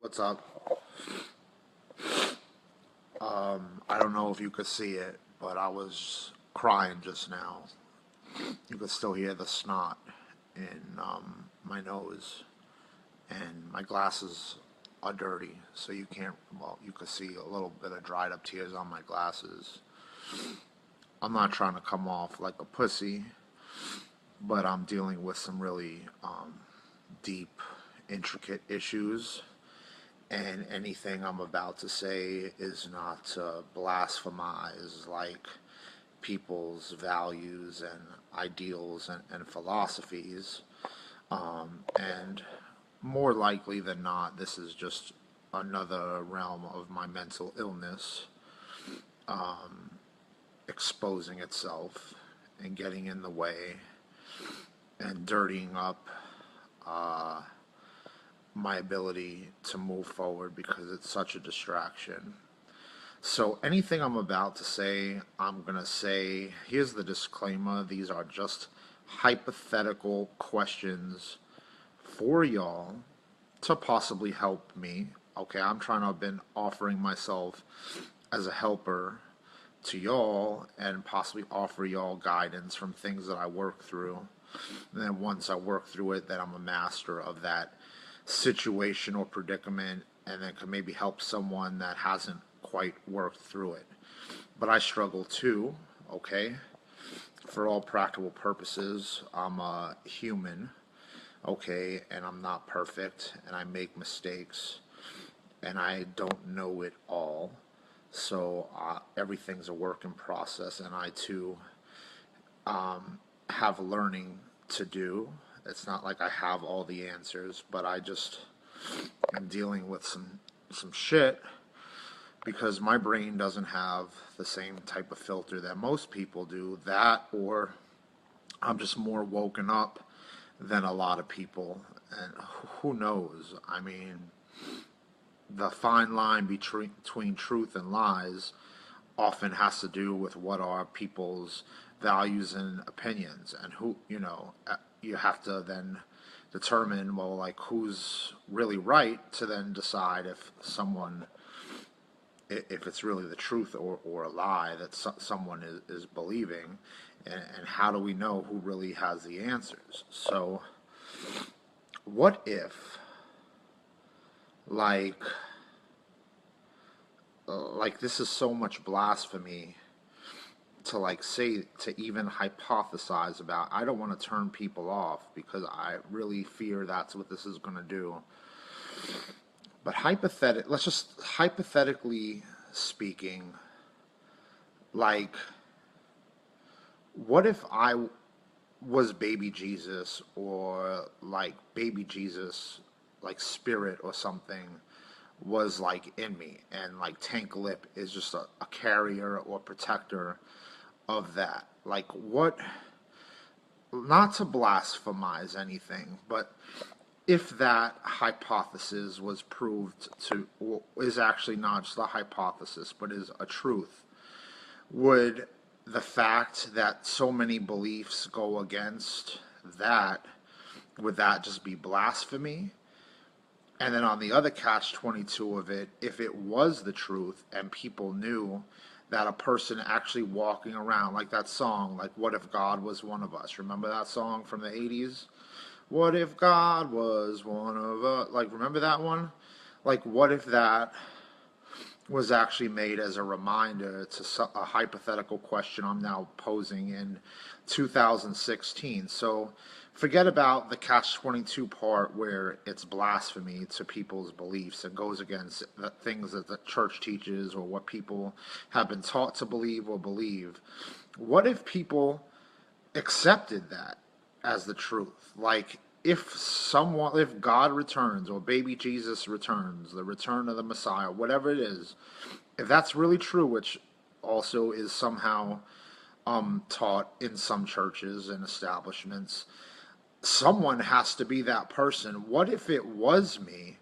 What's up? I don't know if you could see it, but I was crying just now. You could still hear the snot in my nose, and my glasses are dirty, so you can't. Well, you could see a little bit of dried up tears on my glasses. I'm not trying to come off like a pussy, but I'm dealing with some really deep, intricate issues, and anything I'm about to say is not to blasphemize like people's values and ideals and philosophies. And more likely than not, this is just another realm of my mental illness exposing itself and getting in the way and dirtying up my ability to move forward because it's such a distraction. So, anything I'm about to say, I'm going to say here's the disclaimer: these are just hypothetical questions for y'all to possibly help me. Okay, I'm trying to have been offering myself as a helper to y'all and possibly offer y'all guidance from things that I work through. And then once I work through it, then I'm a master of that situation or predicament and then can maybe help someone that hasn't quite worked through it. But I struggle too, okay? For all practical purposes, I'm a human, okay? And I'm not perfect and I make mistakes and I don't know it all. So everything's a work in process, and I too have learning to do. It's not like I have all the answers, but I just am dealing with some shit because my brain doesn't have the same type of filter that most people do. That, or I'm just more woken up than a lot of people, and who knows? I mean, the fine line between truth and lies often has to do with what are people's values and opinions, and who, you have to then determine, well, like, who's really right to then decide if it's really the truth or a lie that someone is believing, and how do we know who really has the answers? So what if, like this is so much blasphemy to like say, to even hypothesize about. I don't want to turn people off because I really fear that's what this is going to do. But let's just hypothetically speaking, like, what if I was baby Jesus, or like baby Jesus, like spirit or something, was like in me, and like Tank Lip is just a carrier or protector of that. Like, what, not to blasphemize anything, but if that hypothesis was proved to, is actually not just a hypothesis, but is a truth, would the fact that so many beliefs go against that, would that just be blasphemy? And then on the other catch 22 of it, if it was the truth and people knew that a person actually walking around, like that song, like "What If God Was One of Us?" Remember that song from the 80s? What if God was one of us? Like, remember that one? Like, what if that was actually made as a reminder to a hypothetical question I'm now posing in 2016. So forget about the catch-22 part where it's blasphemy to people's beliefs and goes against the things that the church teaches or what people have been taught to believe or believe. What if people accepted that as the truth? Like, if God returns, or baby Jesus returns, the return of the Messiah, whatever it is, if that's really true, which also is somehow taught in some churches and establishments, someone has to be that person. What if it was me?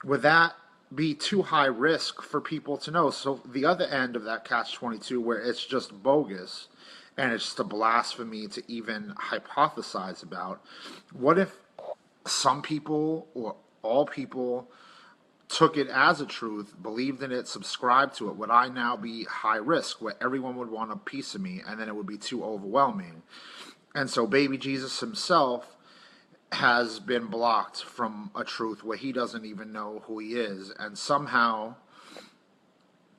Would that be too high risk for people to know? So the other end of that catch-22, where it's just bogus and it's just a blasphemy to even hypothesize about, what if some people or all people took it as a truth, believed in it, subscribed to it, would I now be high risk where everyone would want a piece of me and then it would be too overwhelming? And so baby Jesus himself has been blocked from a truth where he doesn't even know who he is. And somehow,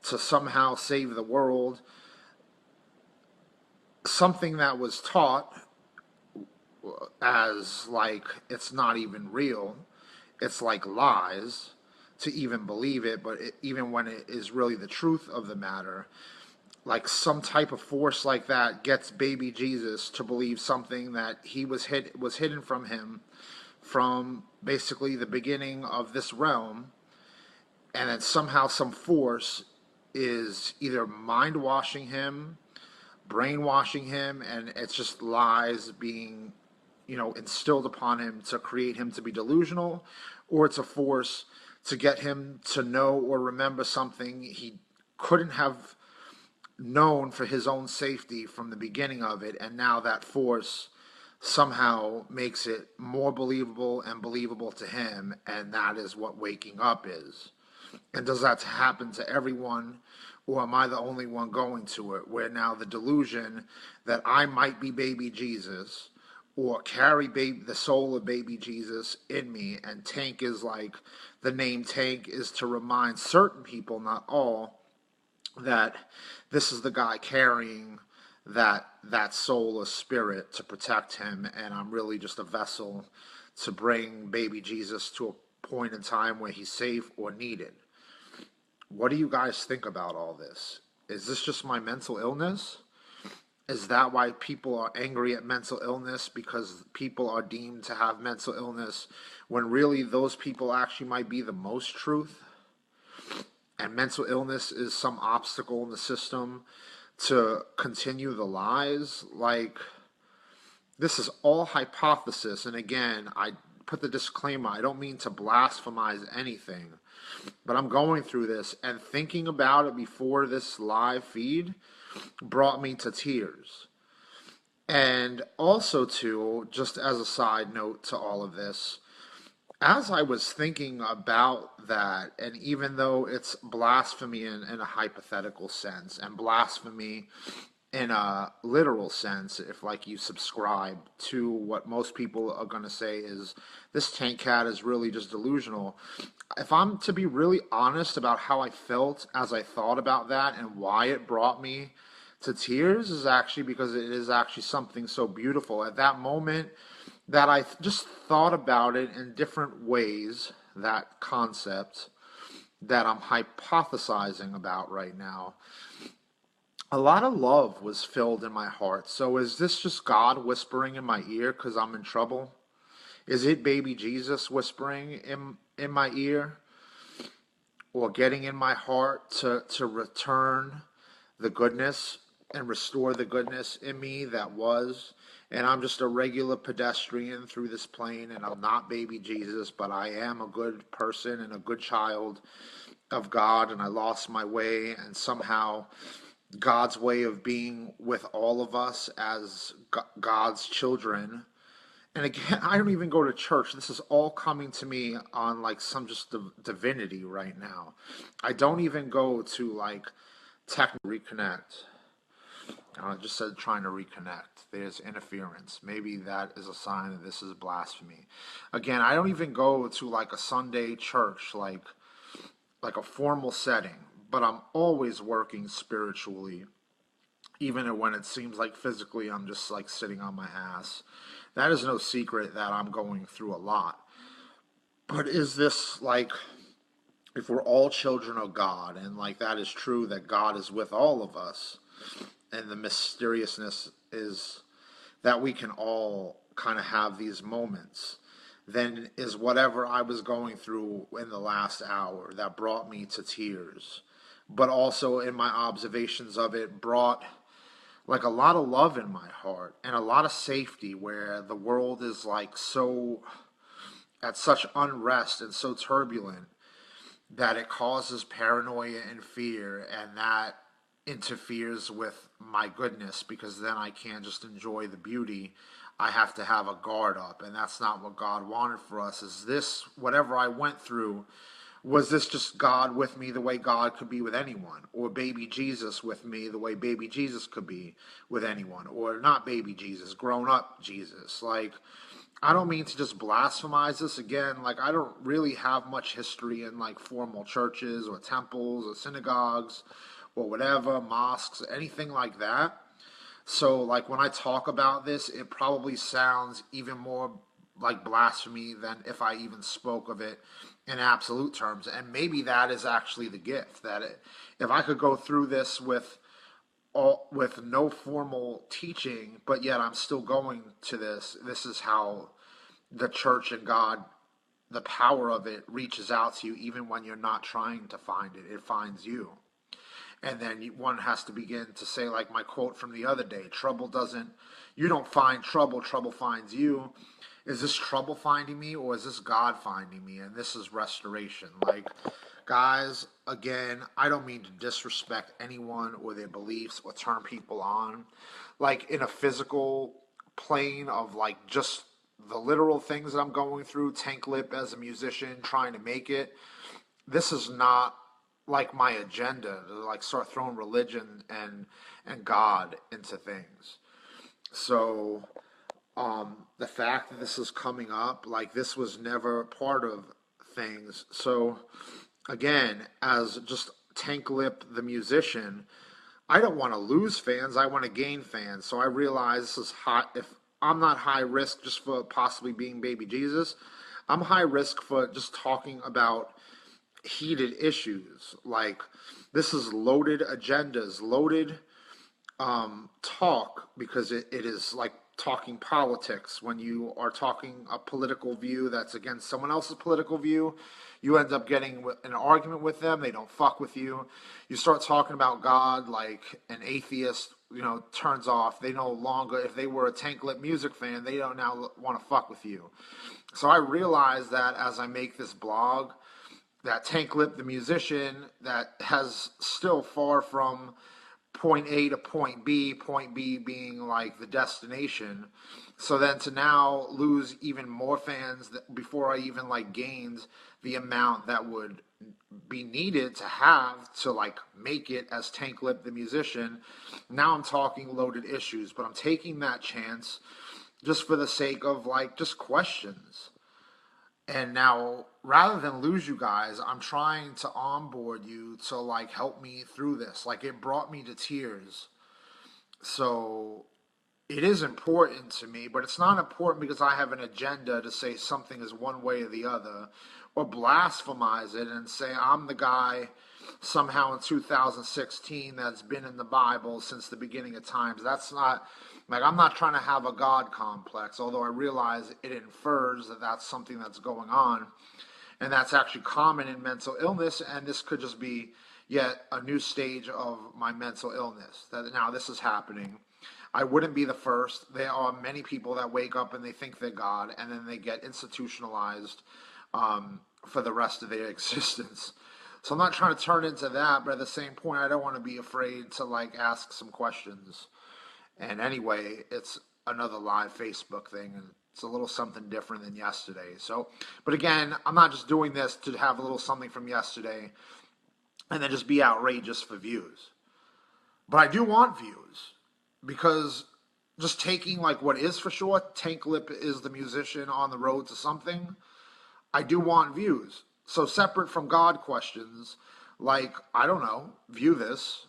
to somehow save the world, something that was taught as like it's not even real, it's like lies to even believe it, but even when it is really the truth of the matter, like some type of force like that gets baby Jesus to believe something that he was hidden from him from basically the beginning of this realm, and then somehow some force is either mind washing him, brainwashing him, and it's just lies being, instilled upon him to create him to be delusional, or it's a force to get him to know or remember something he couldn't have known for his own safety from the beginning of it, and now that force somehow makes it more believable and believable to him, and that is what waking up is. And does that happen to everyone, or am I the only one going to it, where now the delusion that I might be baby Jesus or carry the soul of baby Jesus in me, and Tank is like, the name Tank is to remind certain people, not all, that this is the guy carrying that soul or spirit to protect him, and I'm really just a vessel to bring baby Jesus to a point in time where he's safe or needed. What do you guys think about all this? Is this just my mental illness? Is that why people are angry at mental illness, because people are deemed to have mental illness when really those people actually might be the most truth? And mental illness is some obstacle in the system to continue the lies? Like, this is all hypothesis. And again, I put the disclaimer, I don't mean to blasphemize anything, but I'm going through this, and thinking about it before this live feed brought me to tears. And also, too, just as a side note to all of this, as I was thinking about that, and even though it's blasphemy in a hypothetical sense, and blasphemy in a literal sense, if like you subscribe to what most people are going to say is this tank cat is really just delusional. If I'm to be really honest about how I felt as I thought about that and why it brought me to tears, is actually because it is actually something so beautiful. At that moment, that I just thought about it in different ways, that concept that I'm hypothesizing about right now. A lot of love was filled in my heart. So is this just God whispering in my ear because I'm in trouble? Is it baby Jesus whispering in my ear, or getting in my heart to return the goodness and restore the goodness in me that was? And I'm just a regular pedestrian through this plane, and I'm not baby Jesus, but I am a good person and a good child of God, and I lost my way, and somehow God's way of being with all of us as God's children. And again, I don't even go to church. This is all coming to me on like some just divinity right now. I don't even go to like technically reconnect. I just said trying to reconnect. There's interference. Maybe that is a sign that this is blasphemy. Again, I don't even go to like a Sunday church, like a formal setting, but I'm always working spiritually, even when it seems like physically I'm just like sitting on my ass. That is no secret that I'm going through a lot. But is this like, if we're all children of God, and like that is true, that God is with all of us, and the mysteriousness is that we can all kind of have these moments, then is whatever I was going through in the last hour that brought me to tears, but also in my observations of it brought like a lot of love in my heart and a lot of safety, where the world is like so at such unrest and so turbulent that it causes paranoia and fear, and that interferes with my goodness, because then I can't just enjoy the beauty. I have to have a guard up, and that's not what God wanted for us. Is this, whatever I went through Was this just God with me the way God could be with anyone? Or baby Jesus with me the way baby Jesus could be with anyone? Or not baby Jesus, grown up Jesus? Like, I don't mean to just blasphemize this again. Like, I don't really have much history in like formal churches or temples or synagogues or whatever, mosques, anything like that. So, like, when I talk about this, it probably sounds even more like blasphemy than if I even spoke of it in absolute terms. And maybe that is actually the gift that if I could go through this with no formal teaching, but yet I'm still going to this. This is how the church and God, the power of it, reaches out to you, even when you're not trying to find it. It finds you. And then one has to begin to say, like my quote from the other day, you don't find trouble, trouble finds you. Is this trouble finding me, or is this God finding me? And this is restoration. Like, guys, again, I don't mean to disrespect anyone or their beliefs or turn people on. Like, in a physical plane of like just the literal things that I'm going through, Tank Lip as a musician, trying to make it. This is not like my agenda to like start throwing religion and God into things. So the fact that this is coming up, like this was never part of things. So again, as just Tank Lip the musician, I don't want to lose fans. I want to gain fans. So I realize this is hot. If I'm not high risk just for possibly being baby Jesus, I'm high risk for just talking about heated issues. Like, this is loaded agendas, loaded talk, because it is like talking politics. When you are talking a political view that's against someone else's political view, you end up getting an argument with them. They don't fuck with you. You start talking about God, like an atheist, turns off. They no longer, if they were a Tank Lip music fan, they don't now want to fuck with you. So I realize that as I make this blog, that Tank Lip, the musician, that has still far from point A to point B being like the destination. So then to now lose even more fans before I even like gained the amount that would be needed to have to like make it as Tank Lip, the musician. Now I'm talking loaded issues, but I'm taking that chance just for the sake of like just questions. And now, rather than lose you guys, I'm trying to onboard you to like help me through this. Like, it brought me to tears. So it is important to me, but it's not important because I have an agenda to say something is one way or the other, or blasphemize it and say I'm the guy somehow in 2016 that's been in the Bible since the beginning of times. That's not, like, I'm not trying to have a God complex, although I realize it infers that that's something that's going on, and that's actually common in mental illness, and this could just be yet a new stage of my mental illness, that now this is happening. I wouldn't be the first. There are many people that wake up and they think they're God, and then they get institutionalized for the rest of their existence. So I'm not trying to turn into that, but at the same point, I don't want to be afraid to like ask some questions. And anyway, it's another live Facebook thing, and it's a little something different than yesterday. So, but again, I'm not just doing this to have a little something from yesterday and then just be outrageous for views. But I do want views, because just taking like what is for sure, Tank Lip is the musician on the road to something, I do want views. So separate from God questions, like, I don't know, view this,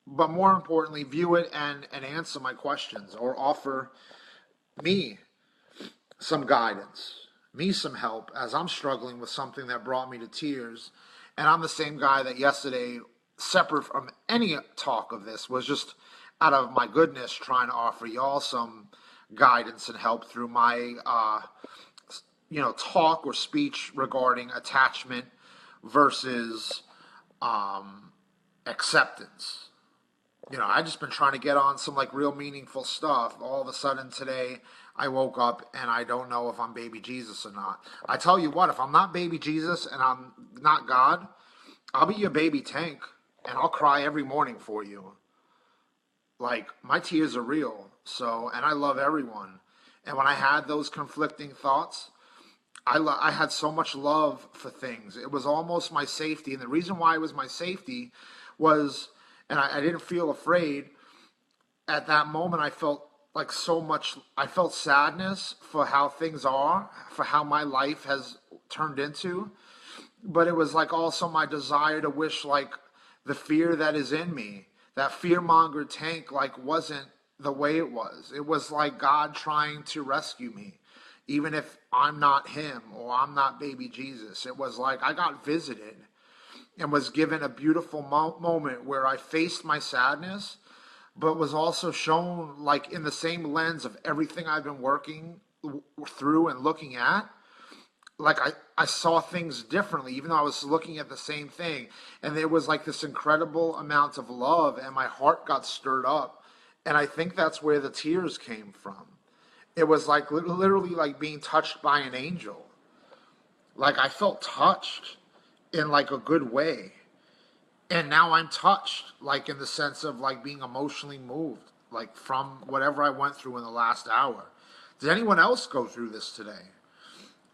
but more importantly, view it and answer my questions, or offer me some guidance, me some help, as I'm struggling with something that brought me to tears. And I'm the same guy that yesterday, separate from any talk of this, was just out of my goodness trying to offer y'all some guidance and help through my talk or speech regarding attachment versus acceptance. I just been trying to get on some like real meaningful stuff. All of a sudden today, I woke up and I don't know if I'm baby Jesus or not. I tell you what, if I'm not baby Jesus and I'm not God, I'll be your baby Tank, and I'll cry every morning for you. Like, my tears are real. So, and I love everyone. And when I had those conflicting thoughts, I had so much love for things. It was almost my safety, and the reason why it was my safety was, and I didn't feel afraid at that moment. I felt like so much. I felt sadness for how things are, for how my life has turned into. But it was like also my desire to wish like the fear that is in me, that fear monger Tank, like wasn't the way it was. It was like God trying to rescue me, even if I'm not him or I'm not baby Jesus. It was like I got visited and was given a beautiful moment where I faced my sadness, but was also shown like in the same lens of everything I've been working through and looking at. Like I saw things differently, even though I was looking at the same thing. And there was like this incredible amount of love, and my heart got stirred up. And I think that's where the tears came from. It was like literally like being touched by an angel. Like I felt touched in like a good way. And now I'm touched, like in the sense of like being emotionally moved, like from whatever I went through in the last hour. Did anyone else go through this today?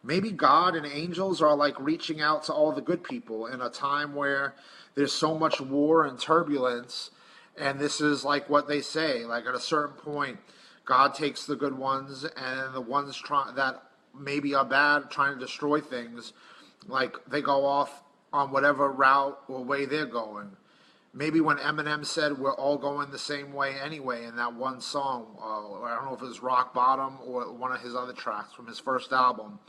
Maybe God and angels are like reaching out to all the good people in a time where there's so much war and turbulence. And this is like what they say, like at a certain point, God takes the good ones and the ones that maybe are bad, trying to destroy things, like they go off on whatever route or way they're going. Maybe when Eminem said we're all going the same way anyway in that one song, I don't know if it was Rock Bottom or one of his other tracks from his first album,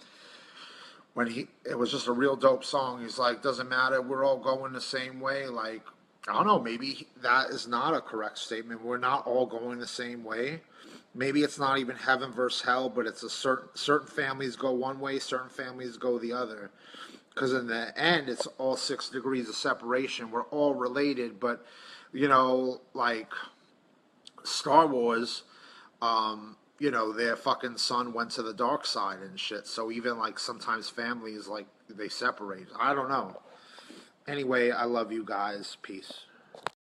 when it was just a real dope song. He's like, doesn't matter, we're all going the same way. Like, I don't know, maybe that is not a correct statement. We're not all going the same way. Maybe it's not even heaven versus hell, but it's a certain families go one way, certain families go the other. Because in the end, it's all 6 degrees of separation. We're all related, but like Star Wars, their fucking son went to the dark side and shit. So even like sometimes families like they separate. I don't know. Anyway, I love you guys. Peace.